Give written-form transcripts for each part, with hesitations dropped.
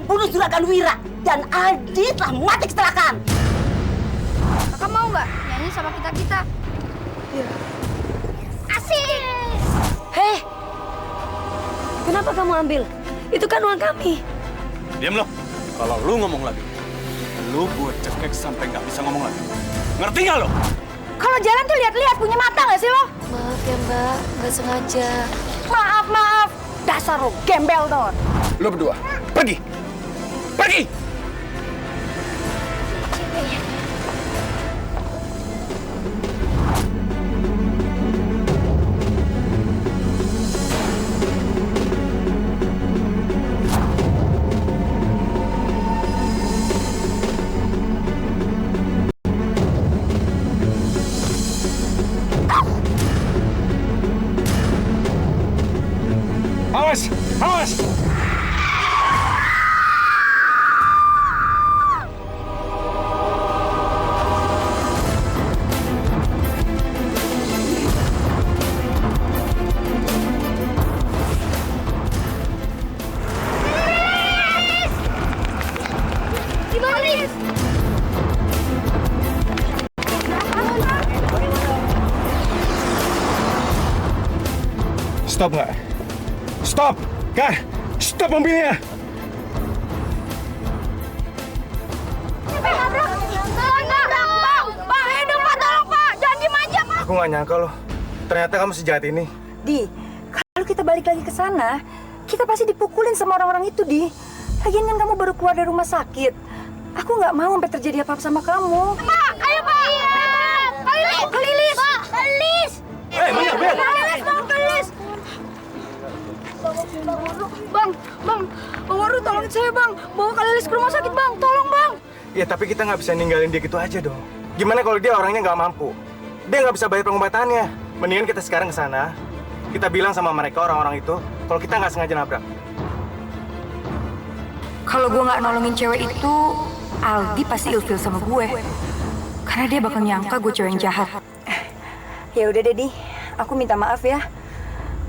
membunuh Juragan Wira dan Aldi telah mati kecelakaan. Kakak mau nggak nyanyi sama kita-kita? Iya. Asik! Hei, kenapa kamu ambil? Itu kan uang kami. Diam lo. Kalau lu ngomong lagi, lu gue cekek sampai nggak bisa ngomong lagi. Ngerti nggak lo? Kalau jalan tuh lihat-lihat, punya mata nggak sih lo? Maaf ya Mbak, nggak sengaja. Maaf. Dasar lo gembel tuh. Lu berdua, pergi. Pergi! Awas! Awas! Dibaris! Stop nggak? Stop! Kak! Stop mobilnya! Pak, hidup Pak, tolong Pak, jangan diem aja Pak. Aku nggak nyangka loh. Ternyata kamu sejahat ini. Di, kalau kita balik lagi ke sana, kita pasti dipukulin sama orang-orang itu, Di. Lagian kan kamu baru keluar dari rumah sakit. Aku nggak mau sampai terjadi apa-apa sama kamu. Pak, ayo Pak. Kelilis. Pak, Kelilis. Kelilis, Bang, Kelilis. Bang Waru tolongin saya Bang. Bawa Kelilis ke rumah sakit Bang, tolong Bang. Ya tapi kita nggak bisa ninggalin dia gitu aja dong. Gimana kalau dia orangnya nggak mampu? Dia nggak bisa bayar pengobatannya. Mendingan kita sekarang ke sana. Kita bilang sama mereka orang-orang itu kalau kita nggak sengaja nabrak. Kalau gue nggak nolongin cewek itu, Aldi pasti ilfil sama gue. Karena dia bakal nyangka gue cewek yang jahat. Ya udah deh, Di. Aku minta maaf ya.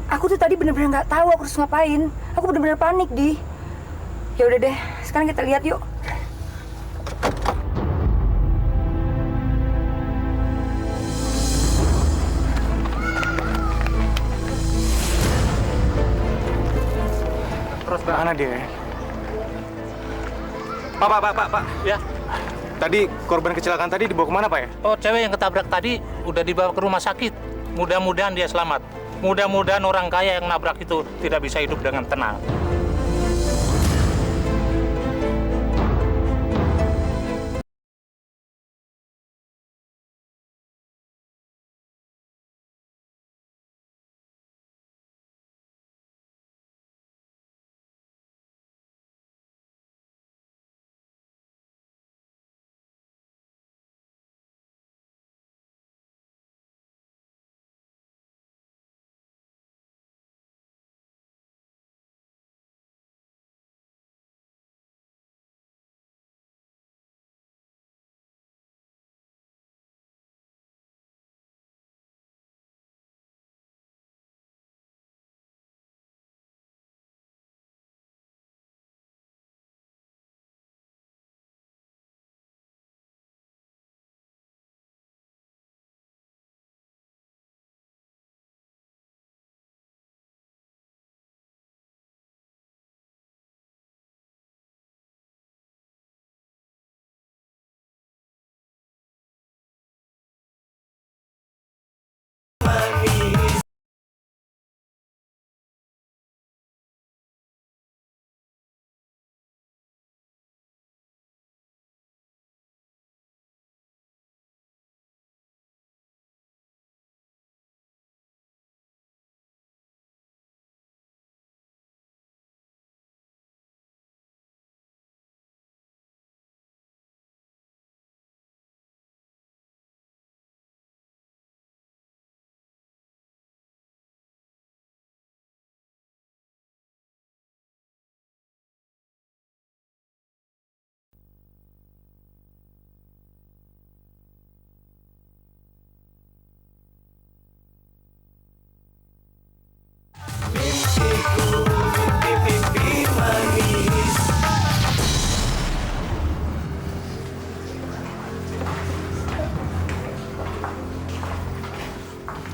Aku tuh tadi bener-bener nggak tahu aku harus ngapain. Aku bener-bener panik, Di. Ya udah deh, sekarang kita lihat yuk. Terus mana dia? Pak. Ya. Tadi korban kecelakaan tadi dibawa kemana, Pak ya? Oh, cewek yang ketabrak tadi udah dibawa ke rumah sakit. Mudah-mudahan dia selamat. Mudah-mudahan orang kaya yang nabrak itu tidak bisa hidup dengan tenang.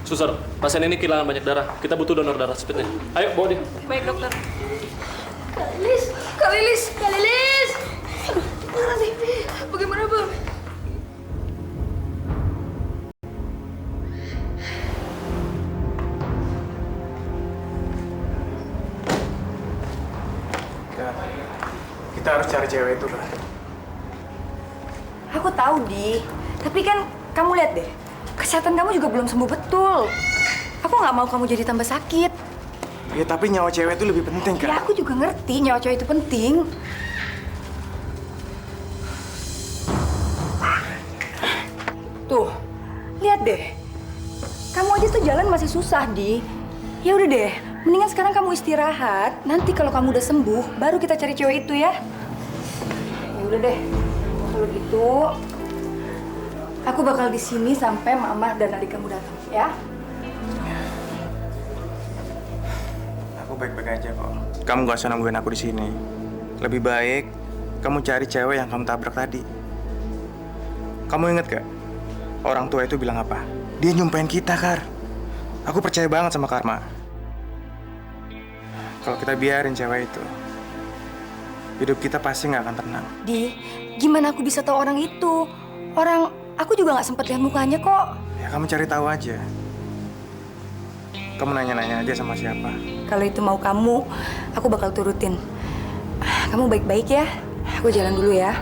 Suster, pasien ini kehilangan banyak darah. Kita butuh donor darah secepatnya. Ayo, bawa dia. Baik, dokter. Kak Lilis! Kak Lilis! Kak Lilis! Bagaimana, Bang? Kita harus cari cewek itu, Kak. Aku tahu, Di. Tapi kan kamu lihat deh, kesehatan kamu juga belum sembuh betul. Aku nggak mau kamu jadi tambah sakit. Ya, tapi nyawa cewek itu lebih penting, Kak. Ya, aku juga ngerti nyawa cewek itu penting. Tuh, lihat deh. Kamu aja tuh jalan masih susah, Di. Ya udah deh, mendingan sekarang kamu istirahat. Nanti kalau kamu udah sembuh, baru kita cari cewek itu ya. Ya udah deh. Kalau gitu, aku bakal di sini sampai Mama dan adik kamu datang, ya. Aku baik-baik aja kok. Kamu gak usah nungguin aku di sini. Lebih baik kamu cari cewek yang kamu tabrak tadi. Kamu inget gak? Orang tua itu bilang apa? Dia nyumpain kita, Kar. Aku percaya banget sama karma. Kalau kita biarin cewek itu, hidup kita pasti nggak akan tenang. Di, gimana aku bisa tahu orang itu? Orang aku juga nggak sempat lihat mukanya kok. Ya kamu cari tahu aja. Kamu nanya-nanya aja sama siapa. Kalau itu mau kamu, aku bakal turutin. Kamu baik-baik ya. Aku jalan dulu ya.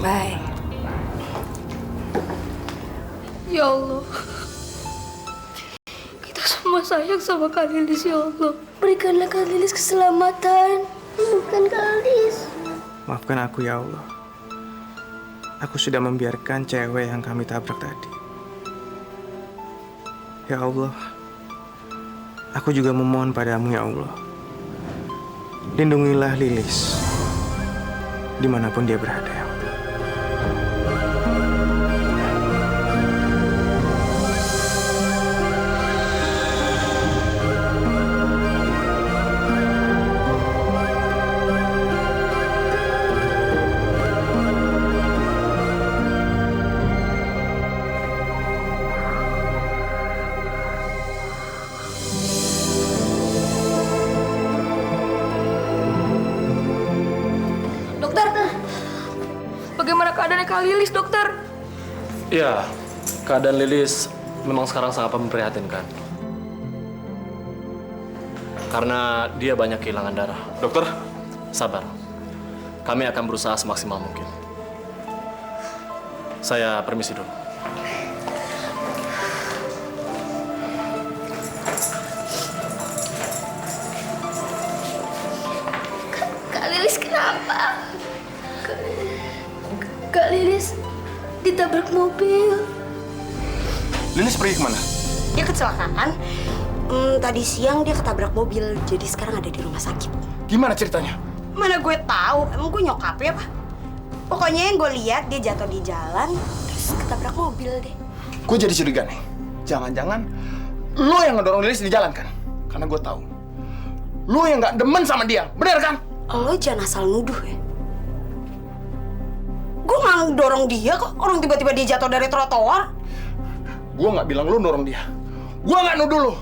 Bye. Ya Allah. Kita semua sayang sama Kak Lilis, ya Allah. Berikanlah Kak Lilis keselamatan. Bukan Kak Lilis. Maafkan aku ya Allah. Aku sudah membiarkan cewek yang kami tabrak tadi. Ya Allah, aku juga memohon padamu ya Allah. Lindungilah Lilis dimanapun dia berada ya Allah. Bagaimana keadaannya Kak Lilis, dokter? Ya, keadaan Lilis memang sekarang sangat memprihatinkan. Karena dia banyak kehilangan darah. Dokter, Sabar. Kami akan berusaha semaksimal mungkin. Saya permisi dulu. Kak Lilis kenapa? Kak Lilis ditabrak mobil. Lilis pergi kemana? Dia kecelakaan. Tadi siang dia ketabrak mobil, jadi sekarang ada di rumah sakit. Gimana ceritanya? Mana gue tahu? Emang gue nyokapnya apa? Pokoknya yang gue lihat dia jatuh di jalan, terus ketabrak mobil deh. Gue jadi curiga nih. Jangan-jangan lo yang ngedorong Lilis di jalan kan? Karena gue tahu lo yang nggak demen sama dia, benar kan? Lo jangan asal nuduh ya. Gue nggak dorong dia kok, orang tiba-tiba dia jatuh dari trotoar. Gue nggak bilang lo dorong dia. Gue nggak nuduh lo.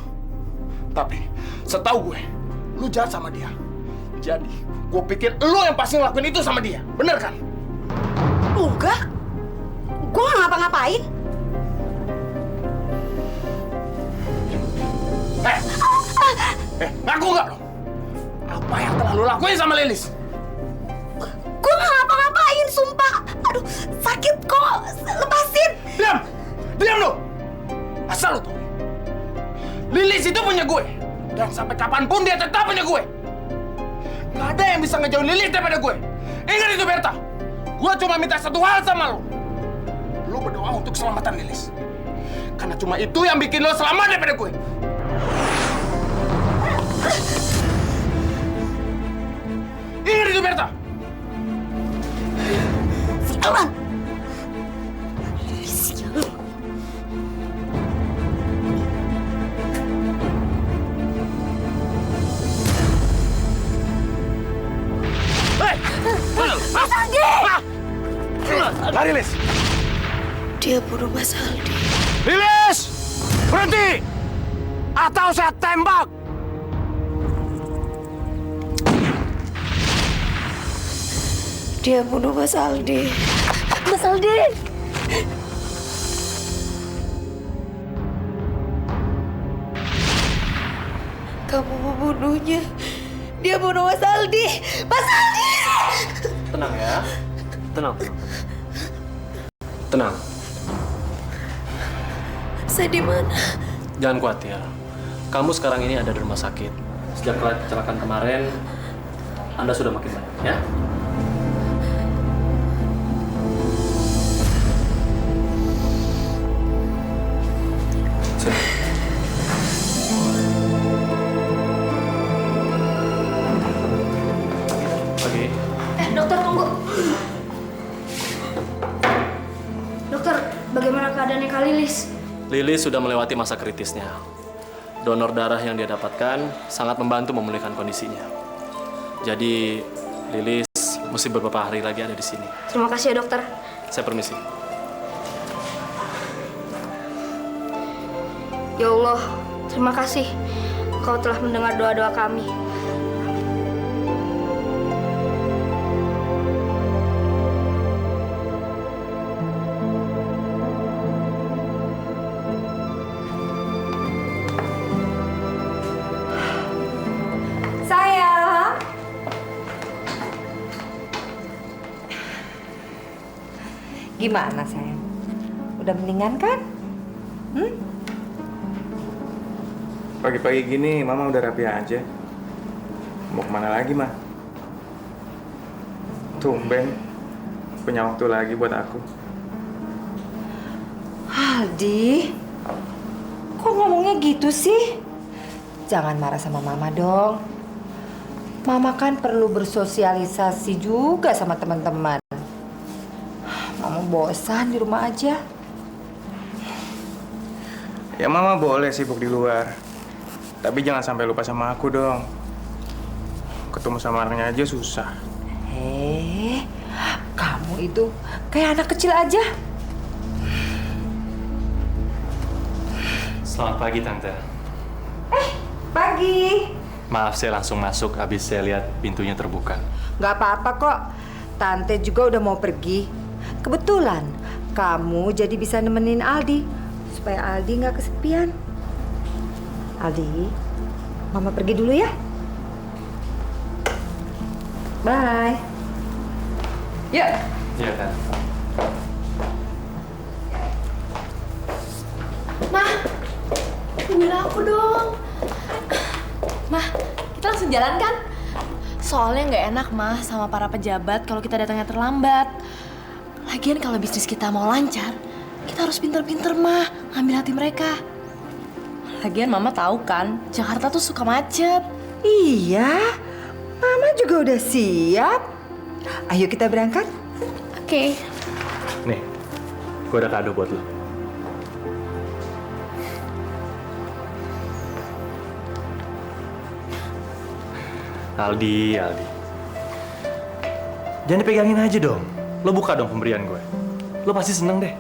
Tapi setahu gue, lo jahat sama dia. Jadi, gue pikir lo yang pasti ngelakuin itu sama dia, bener kan? Enggak, gue nggak ngapa-ngapain. Ngaku nggak lo? Apa yang telah lo lakuin sama Lilis? Gue nggak ngapa-ngapain, sumpah. Aduh, sakit kok. Lepasin. Diam! Diam lo! Asal lo tuh. Lilis itu punya gue. Dan sampai kapanpun dia tetap punya gue. Gak ada yang bisa ngejauhin Lilis daripada gue. Ingat itu, Berta. Gue cuma minta satu hal sama lo. Lo berdoa untuk keselamatan Lilis. Karena cuma itu yang bikin lo selamat daripada gue. Ingat itu, Berta. Sialan. Sialan. Lari, Lilis! Dia bunuh Mas Aldi. Lilis! Berhenti! atau saya tembak. Dia bunuh Mas Aldi. Mas Aldi! Kamu membunuhnya. Dia bunuh Mas Aldi. Mas Aldi! Tenang ya. Tenang. Tenang. Saya di mana? Jangan khawatir. Kamu sekarang ini ada di rumah sakit. Sejak kecelakaan kemarin, Anda sudah makin baik, ya? Sini. Pagi. Dokter tunggu. Dokter, bagaimana keadaannya Kak Lilis? Lilis sudah melewati masa kritisnya. Donor darah yang dia dapatkan sangat membantu memulihkan kondisinya. Jadi, Lilis mesti beberapa hari lagi ada di sini. Terima kasih ya dokter. Saya permisi. Ya Allah, terima kasih. Kau telah mendengar doa-doa kami. Sayang. Gimana sayang? Udah mendingan kan? Pagi-pagi gini, Mama udah rapi aja. Mau kemana lagi, Ma? Tumben, punya waktu lagi buat aku. Aldi, kok ngomongnya gitu sih? Jangan marah sama Mama dong. Mama kan perlu bersosialisasi juga sama teman-teman. Mama bosan di rumah aja. Ya Mama boleh sibuk di luar. Tapi jangan sampai lupa sama aku dong. Ketemu sama orangnya aja susah. Kamu itu kayak anak kecil aja. Selamat pagi, Tante. Pagi. Maaf, saya langsung masuk habis saya lihat pintunya terbuka. Gak apa-apa kok. Tante juga udah mau pergi. Kebetulan kamu jadi bisa nemenin Aldi supaya Aldi nggak kesepian. Aldi, Mama pergi dulu ya. Bye. Yuk. Iya, kan? Mah, tungguin aku dong. Mah, kita langsung jalan kan? Soalnya nggak enak, Mah, sama para pejabat kalau kita datangnya terlambat. Lagian kalau bisnis kita mau lancar, kita harus pinter-pinter, Mah, ngambil hati mereka. Lagian Mama tahu kan, Jakarta tuh suka macet. Iya, Mama juga udah siap. Ayo kita berangkat. Oke. Nih, gue ada kado buat lo. Aldi. Jangan dipegangin aja dong. Lo buka dong pemberian gue. Lo pasti seneng deh.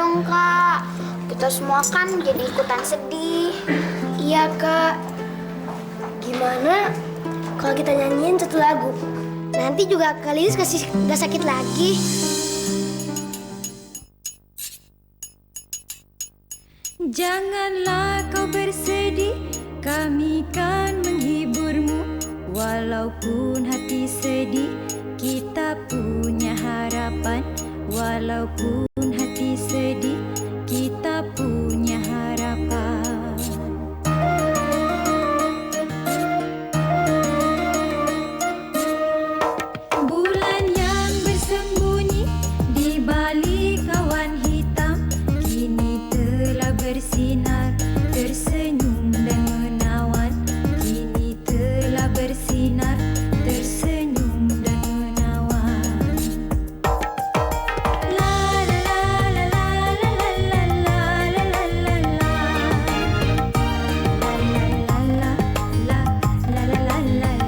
dong, Kak. Kita semua kan jadi ikutan sedih. Iya, Kak. Gimana kalau kita nyanyiin satu lagu? Nanti juga Kak Lilis gak sakit lagi. Janganlah kau bersedih, kami kan menghiburmu. Walaupun hati sedih, kita punya harapan. Walaupun hati sedih, kita punya harapan. Bulan yang bersembunyi di balik awan hitam kini telah bersinar, tersenyum dan menawan. Kini telah bersinar, tersenyum dan menawan. La la la la la la la la la la la la. La la la la la la la la.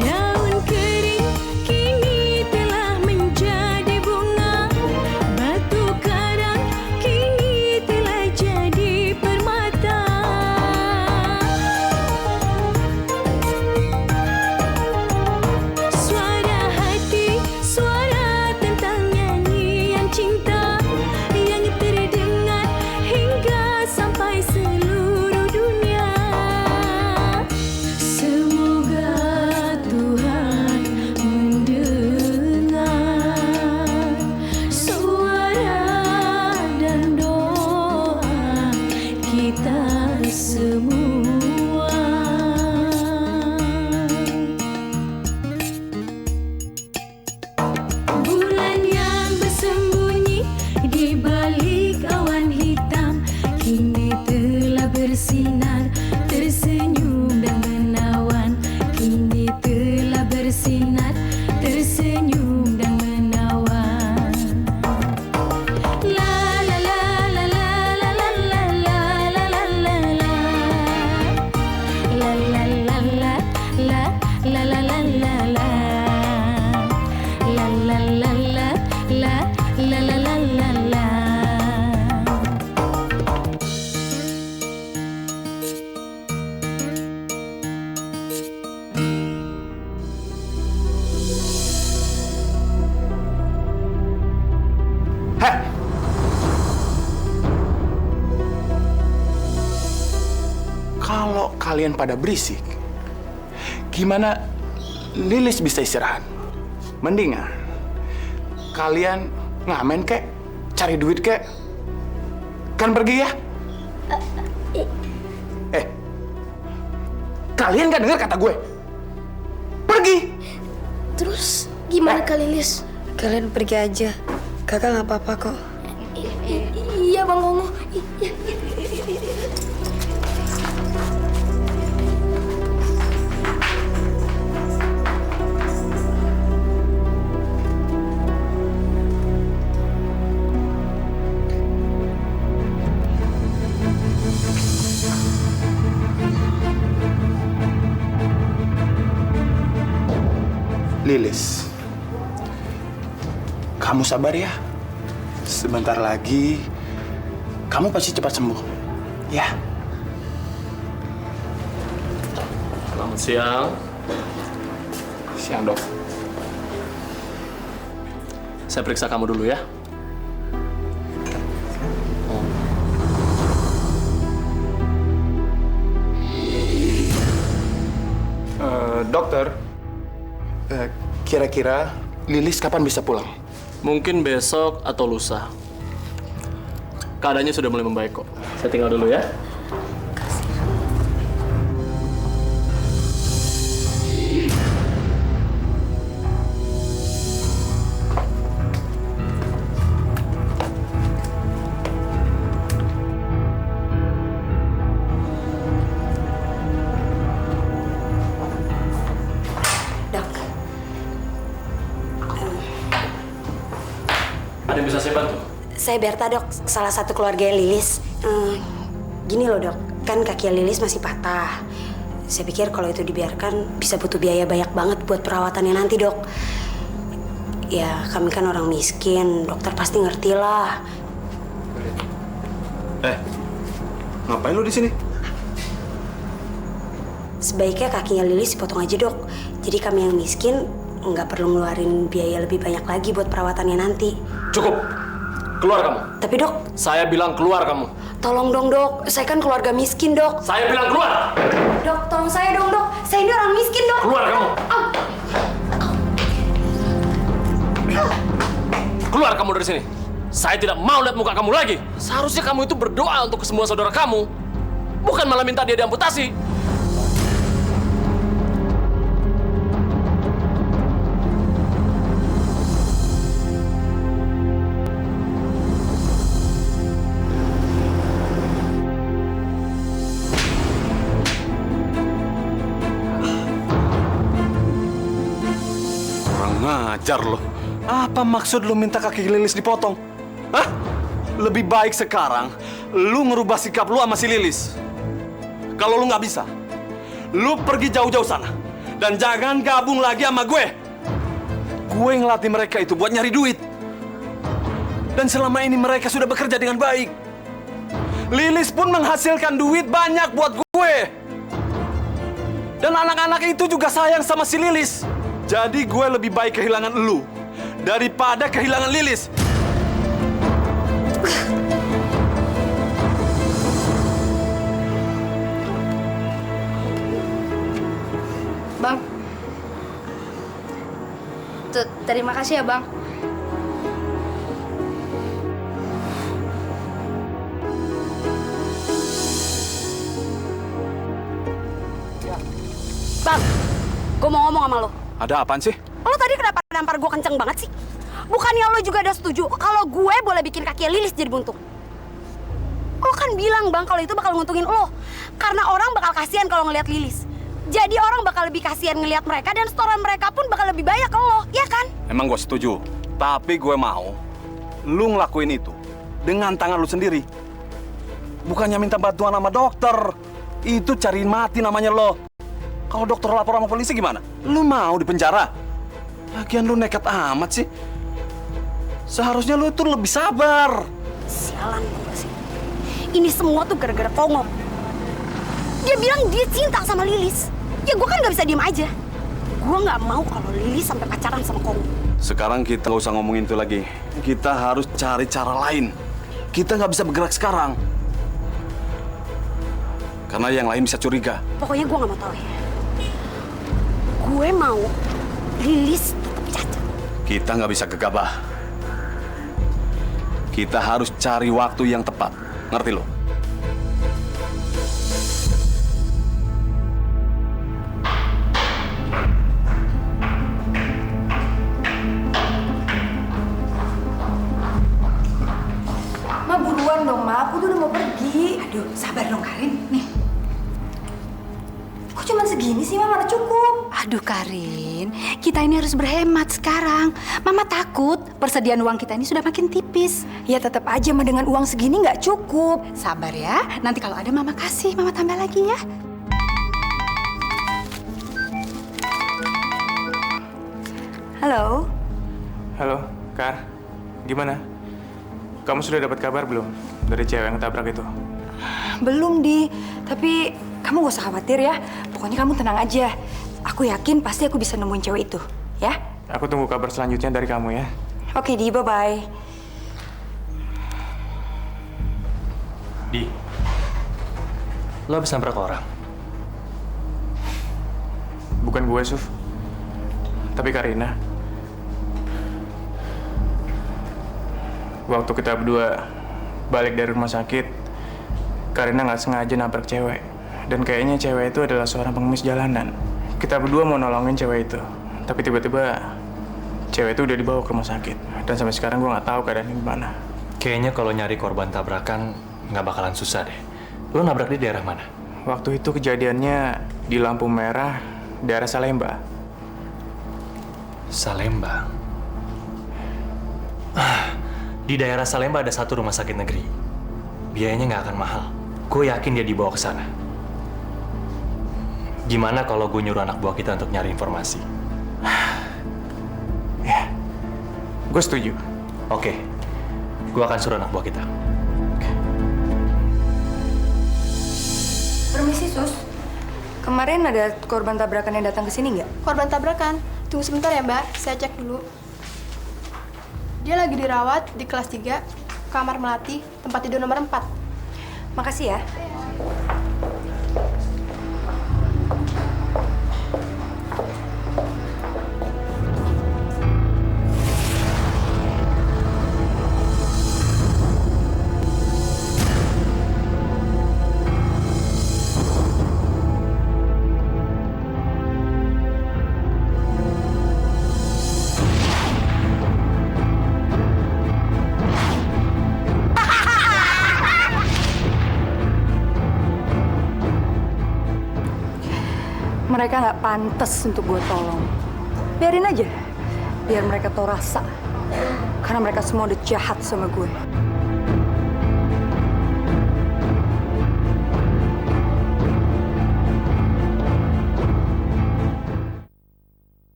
Daun kering kini telah menjadi bunga, batu karang kini telah jadi permata. Suara hati, suara tentang nyanyian cinta yang terdengar hingga sampai seluruh dunia. Semoga Tuhan mendengar suara dan doa kita semua. Bulan yang bersembunyi di balik awan hitam kini telah bersinar, tersenyum dan menawan. Kini telah bersinar, tersenyum dan menawan. La la la la la la la la la la la la la. La la la la la la la la la la. La la la la la la la la la la. Heh! Kalau kalian pada berisik, gimana Lilis bisa istirahat? Mendingan kalian ngamen kek, cari duit kek, kan pergi ya? Kalian gak dengar kata gue? Pergi! Terus gimana Kak Lilis? Kalian pergi aja. Kakak nggak apa-apa kok. Iya, Bang Kongo. Lilis, kamu sabar ya. Sebentar lagi kamu pasti cepat sembuh. Ya. Selamat siang. Siang, Dok. Saya periksa kamu dulu ya. Dokter, kira-kira Lilis kapan bisa pulang? Mungkin besok atau lusa. Keadaannya sudah mulai membaik kok. Saya tinggal dulu ya. yang bisa saya bantu? Saya Berta, Dok. Salah satu keluarga Lilis. Gini loh, Dok. Kan kaki Lilis masih patah. Saya pikir kalau itu dibiarkan bisa butuh biaya banyak banget buat perawatannya nanti, Dok. Ya, kami kan orang miskin. Dokter pasti ngerti lah. Ngapain lu di sini? Sebaiknya kakinya Lilis dipotong aja, Dok. Jadi kami yang miskin nggak perlu ngeluarin biaya lebih banyak lagi buat perawatannya nanti. Cukup. Keluar kamu. Tapi, Dok, Saya bilang keluar kamu. tolong dong, Dok. Saya kan keluarga miskin, Dok. Saya bilang keluar. Dok, tolong saya dong, Dok. Saya ini orang miskin, Dok. Keluar kamu. Keluar kamu dari sini. Saya tidak mau lihat muka kamu lagi. Seharusnya kamu itu berdoa untuk semua saudara kamu. Bukan malah minta dia diamputasi. Kurang ngajar lo. Apa maksud lu minta kaki Lilis dipotong? Hah? Lebih baik sekarang lu ngerubah sikap lu sama si Lilis. Kalau lu nggak bisa, lu pergi jauh-jauh sana. Dan jangan gabung lagi sama gue. Gue ngelatih mereka itu buat nyari duit. Dan selama ini mereka sudah bekerja dengan baik. Lilis pun menghasilkan duit banyak buat gue. Dan anak-anak itu juga sayang sama si Lilis. Jadi gue lebih baik kehilangan lu daripada kehilangan Lilis. Bang. Terima kasih ya, Bang. Bang, gue mau ngomong sama lo. Ada apaan sih? Lo tadi kenapa nampar gue kenceng banget sih? Bukannya lo juga udah setuju kalau gue boleh bikin kaki Lilis jadi buntung? Lo kan bilang, Bang, kalau itu bakal nguntungin lo. Karena orang bakal kasihan kalau ngelihat Lilis. Jadi orang bakal lebih kasihan ngelihat mereka dan setoran mereka pun bakal lebih banyak ke lo, ya kan? Emang gue setuju. Tapi gue mau lu ngelakuin itu dengan tangan lu sendiri. Bukannya minta bantuan sama dokter. Itu cariin mati namanya lo. Kalau dokter lapor sama polisi gimana? Lu mau dipenjara? Lagian lu nekat amat sih. Seharusnya lu itu lebih sabar. Sialan gue sih. Ini semua tuh gara-gara Pongo. Dia bilang dia cinta sama Lilis. Ya gue kan gak bisa diem aja. Gue gak mau kalau Lilis sampai pacaran sama Kongo. Sekarang kita nggak usah ngomongin itu lagi. Kita harus cari cara lain. Kita nggak bisa bergerak sekarang. Karena yang lain bisa curiga. Pokoknya gue gak mau tahu ya. Gue mau Lilis tetap cacat. Kita nggak bisa gegabah. Kita harus cari waktu yang tepat. Ngerti lo? Ma, buruan dong, Ma. Aku tuh udah mau pergi. Aduh, sabar dong Karin. Nih. Kok cuma segini sih, Ma? Mana cukup? Aduh Karin, kita ini harus berhemat sekarang. Mama takut persediaan uang kita ini sudah makin tipis. Ya tetap aja, Ma, dengan uang segini nggak cukup. Sabar ya, nanti kalau ada Mama kasih, Mama tambah lagi ya. Halo? Halo, Kar. Gimana? Kamu sudah dapat kabar belum dari cewek yang tabrak itu? Belum, Di. Tapi kamu gak usah khawatir ya. Pokoknya kamu tenang aja. Aku yakin pasti aku bisa nemuin cewek itu, ya? Aku tunggu kabar selanjutnya dari kamu ya. Oke, Di. Bye-bye. Di, lo habis nabrak orang. Bukan gue, Suf. Tapi Karina. Waktu kita berdua balik dari rumah sakit, Karina nggak sengaja nabrak cewek. Dan kayaknya cewek itu adalah seorang pengemis jalanan. Kita berdua mau nolongin cewek itu. Tapi tiba-tiba cewek itu udah dibawa ke rumah sakit. Dan sampai sekarang gue nggak tahu keadaannya gimana. Kayaknya kalau nyari korban tabrakan nggak bakalan susah deh. Lo nabrak di daerah mana? Waktu itu kejadiannya di lampu merah, daerah Salemba. Salemba. Di daerah Salemba ada satu rumah sakit negeri. Biayanya nggak akan mahal. Gue yakin dia dibawa ke sana. Gimana kalau gue nyuruh anak buah kita untuk nyari informasi? Ya, gue setuju. Oke, gue akan suruh anak buah kita. Permisi, Sus. Kemarin ada korban tabrakan yang datang ke sini nggak? Korban tabrakan? Tunggu sebentar ya, Mbak. Saya cek dulu. Dia lagi dirawat di kelas 3, kamar melati, tempat tidur nomor 4. Makasih ya. Mereka nggak pantas untuk gue tolong. Biarin aja. Biar mereka tahu rasa. Karena mereka semua udah jahat sama gue.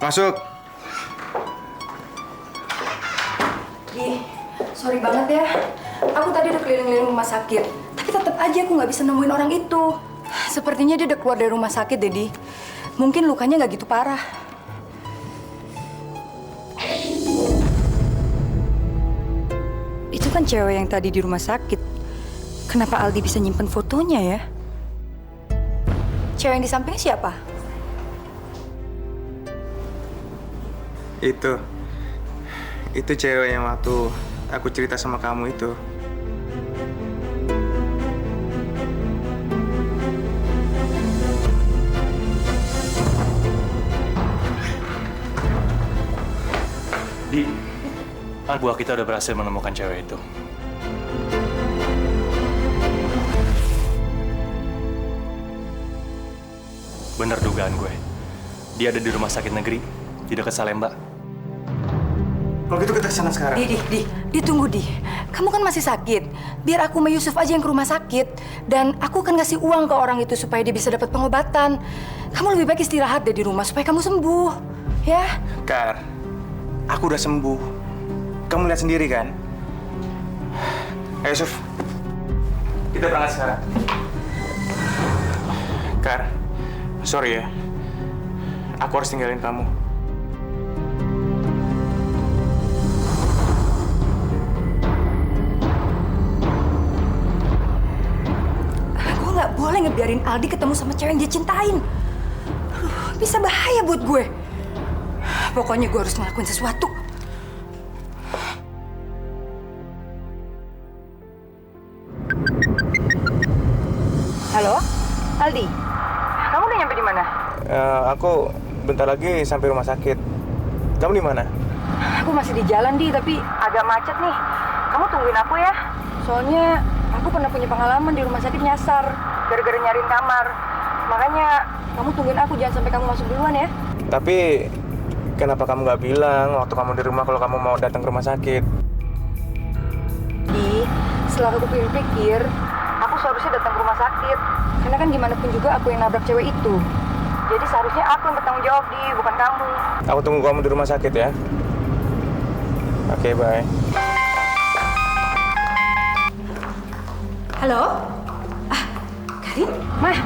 Masuk. Di, sorry banget ya. Aku tadi udah keliling-keliling rumah sakit. Tapi tetap aja aku nggak bisa nemuin orang itu. Sepertinya dia udah keluar dari rumah sakit, Dedi. Mungkin lukanya nggak gitu parah. Itu kan cewek yang tadi di rumah sakit. Kenapa Aldi bisa nyimpen fotonya ya? Cewek yang di sampingnya siapa? Itu cewek yang waktu aku cerita sama kamu itu. Di, anak buah kita udah berhasil menemukan cewek itu. Bener dugaan gue. Dia ada di rumah sakit negeri, di dekat Salemba. Kalau gitu kita kesana sekarang. Di, tunggu, Di. Kamu kan masih sakit. Biar aku sama Yusuf aja yang ke rumah sakit. Dan aku akan ngasih uang ke orang itu supaya dia bisa dapat pengobatan. Kamu lebih baik istirahat deh di rumah supaya kamu sembuh. Ya? Kar, aku udah sembuh. Kamu lihat sendiri kan? Ayo, Yusuf. Kita berangkat sekarang. Kar, sorry ya. Aku harus tinggalin kamu. Gue nggak boleh ngebiarin Aldi ketemu sama cewek yang dia cintain. Aduh, bisa bahaya buat gue. Pokoknya gue harus ngelakuin sesuatu. Halo, Aldi. Kamu udah nyampe di mana? Aku bentar lagi sampai rumah sakit. Kamu di mana? Aku masih di jalan, Di, tapi agak macet nih. Kamu tungguin aku ya. Soalnya aku pernah punya pengalaman di rumah sakit nyasar gara-gara nyariin kamar. Makanya kamu tungguin aku, jangan sampai kamu masuk duluan ya. Tapi kenapa kamu nggak bilang waktu kamu di rumah kalau kamu mau datang ke rumah sakit? Di, setelah aku pikir-pikir, aku seharusnya datang ke rumah sakit. Karena kan gimana pun juga aku yang nabrak cewek itu. Jadi seharusnya aku yang bertanggung jawab, Di, bukan kamu. Aku tunggu kamu di rumah sakit ya. Oke, bye. Halo? Karin? Mah,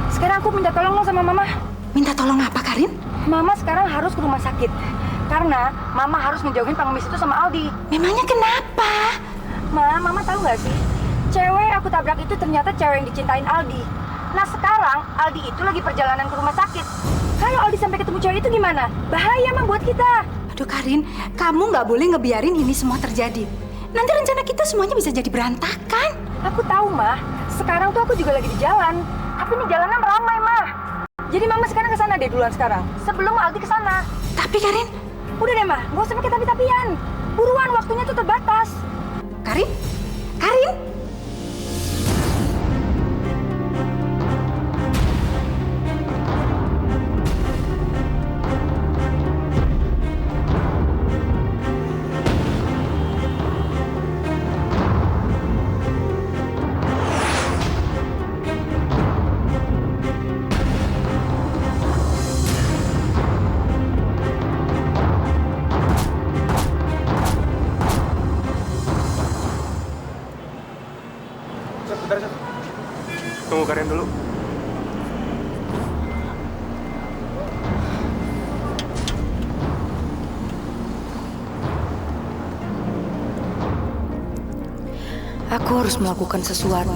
sekarang aku minta tolong sama Mama. Minta tolong apa, Karin? Mama sekarang harus ke rumah sakit. Karena Mama harus ngejauhin pengemis itu sama Aldi. Memangnya kenapa? Mama tahu nggak sih? Cewek aku tabrak itu ternyata cewek yang dicintain Aldi. Nah sekarang Aldi itu lagi perjalanan ke rumah sakit. Kalau Aldi sampai ketemu cewek itu gimana? Bahaya mah buat kita. Aduh Karin, kamu nggak boleh ngebiarin ini semua terjadi. Nanti rencana kita semuanya bisa jadi berantakan. Aku tahu, Mah. Sekarang tuh aku juga lagi di jalan. Tapi ini jalanan ramai, Mah. Jadi Mama sekarang ke sana deh duluan sekarang. Sebelum Aldi ke sana. Tapi Karin, Udah deh, Ma. Nggak usah pakai tapi-tapian. Buruan, waktunya tuh terbatas. Karin, Karin. Tunggu Karin dulu. Aku harus melakukan sesuatu.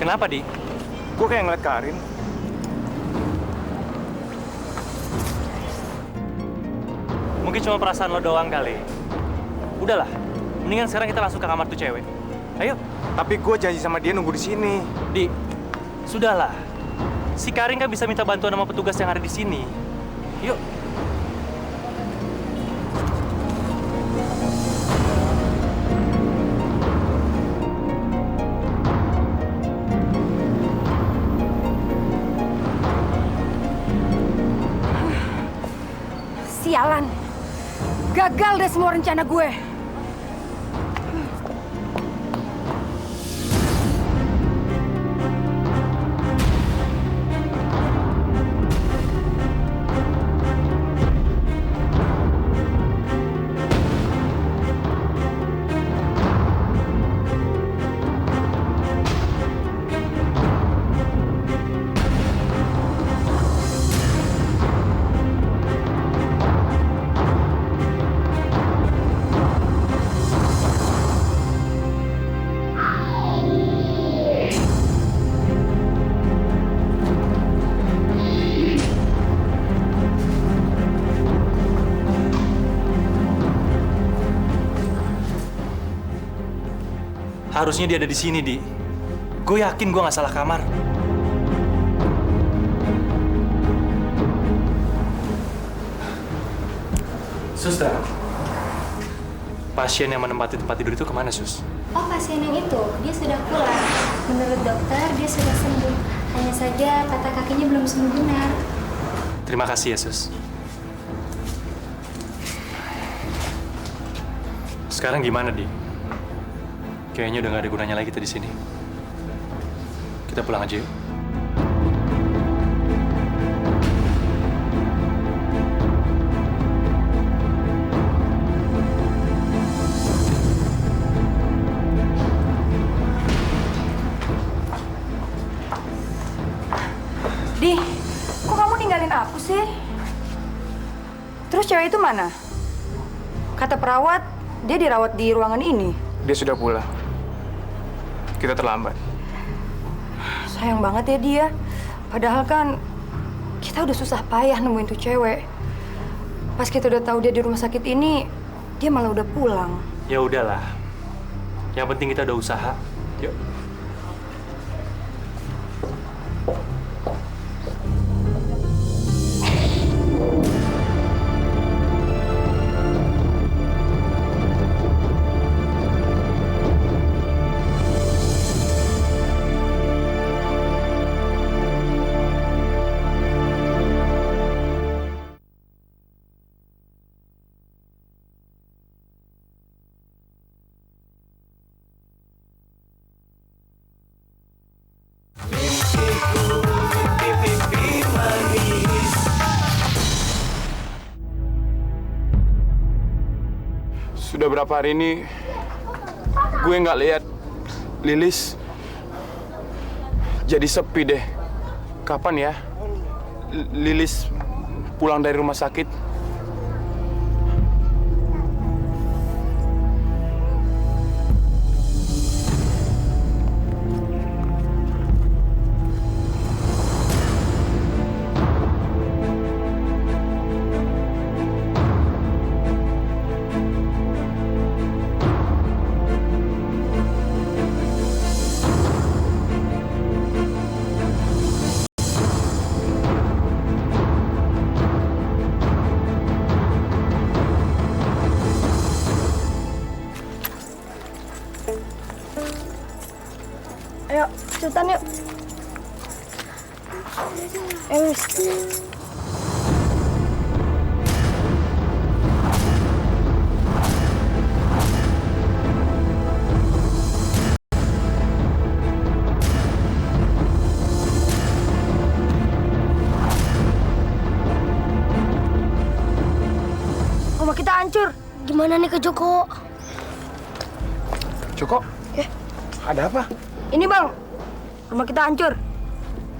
Kenapa, Di? Gue kayak ngeliat Karin. Mungkin cuma perasaan lo doang kali. Udahlah, mendingan sekarang kita langsung ke kamar tuh cewek. Ayo. Tapi gue janji sama dia nunggu di sini. Di, sudahlah. Si Karin kan bisa minta bantuan sama petugas yang ada di sini. Yuk. Sialan. Gagal deh semua rencana gue. Harusnya dia ada di sini, Di. Gue yakin gue nggak salah kamar. Suster, pasien yang menempati tempat tidur itu kemana, Sus? Oh, pasien yang itu, dia sudah pulang. Menurut dokter, dia sudah sembuh. Hanya saja patah kakinya belum sembuh benar. Terima kasih ya, Sus. Sekarang gimana, Di? Kayaknya udah nggak ada gunanya lagi kita di sini. Kita pulang aja yuk. Di, kok kamu ninggalin aku sih? Terus cewek itu mana? Kata perawat, dia dirawat di ruangan ini. Dia sudah pulang. Kita terlambat. Sayang banget ya dia. Padahal kan kita udah susah payah nemuin tuh cewek. Pas kita udah tahu dia di rumah sakit ini, dia malah udah pulang. Ya udahlah. Yang penting kita udah usaha. Yuk. Sudah berapa hari ini gue nggak lihat Lilis. Jadi sepi deh. Kapan ya Lilis pulang dari rumah sakit? Rumah kita hancur. Gimana nih ke Joko? Joko, ada apa? Ini bang, rumah kita hancur.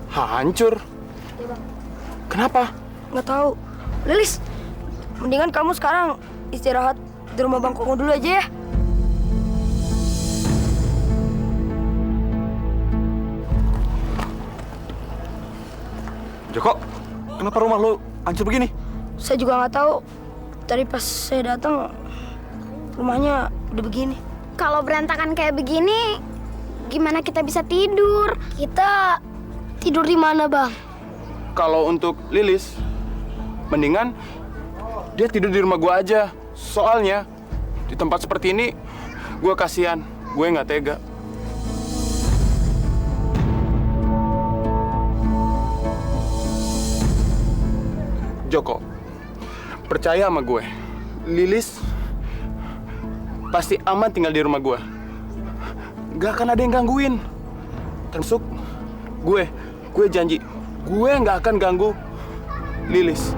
Hancur? Kenapa? Nggak tahu. Lilis, mendingan kamu sekarang istirahat di rumah Bang Kongo dulu aja ya. Joko, kenapa rumah lu hancur begini? Saya juga nggak tahu. Tadi pas saya datang, rumahnya udah begini. Kalau berantakan kayak begini, gimana kita bisa tidur? Kita tidur di mana, Bang? Kalau untuk Lilis, mendingan dia tidur di rumah gua aja. Soalnya di tempat seperti ini, gua kasihan. Gue nggak tega. Joko, percaya sama gue. Lilis pasti aman tinggal di rumah gue. Gak akan ada yang gangguin. Termasuk gue janji, gue nggak akan ganggu Lilis.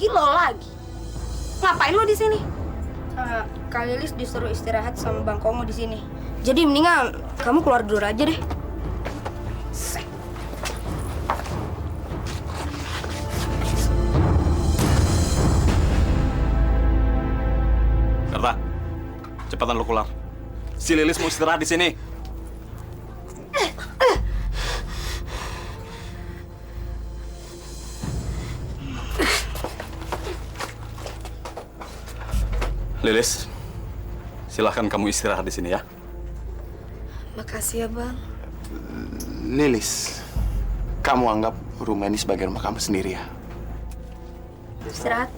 Lo lagi. Ngapain lo di sini? Kak Lilis disuruh istirahat sama Bang Kongo di sini. Jadi mendingan kamu keluar dulu aja deh. Karta, cepatan lu keluar. Si Lilis mau istirahat di sini. Lilis, silahkan kamu istirahat di sini ya. Makasih ya, Bang. Lilis, kamu anggap rumah ini sebagai rumah kamu sendiri ya? Istirahat.